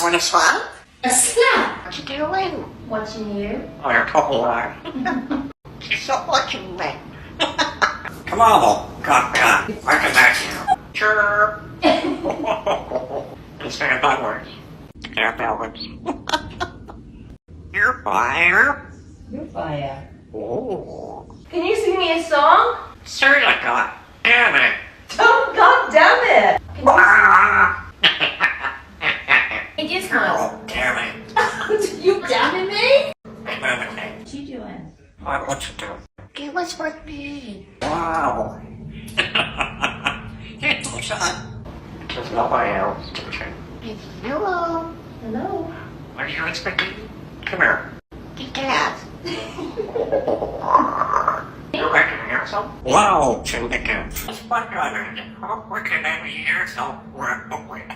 Want a slap? A slap. What you doing? Watching you. Oh, you're totally right. Stop watching me. Come on, got. Welcome back now. Chirp. Instead of backwards. They're backwards. You're fire. You're fire. Oh. Can you sing me a song? Certainly, God. Damn it. Oh, God damn it. Can you... Ah. Hey, Gizmo. Oh, damn it. You damning me? Okay. What you doing? What you do? Give us with me. Wow. It's son. There's nobody else to turn. Hello. Hello. What are you expecting? Come here. Get cat. You reckon you're so? Wow, Chindican. What's my brother? How quick can I be here so we're awake?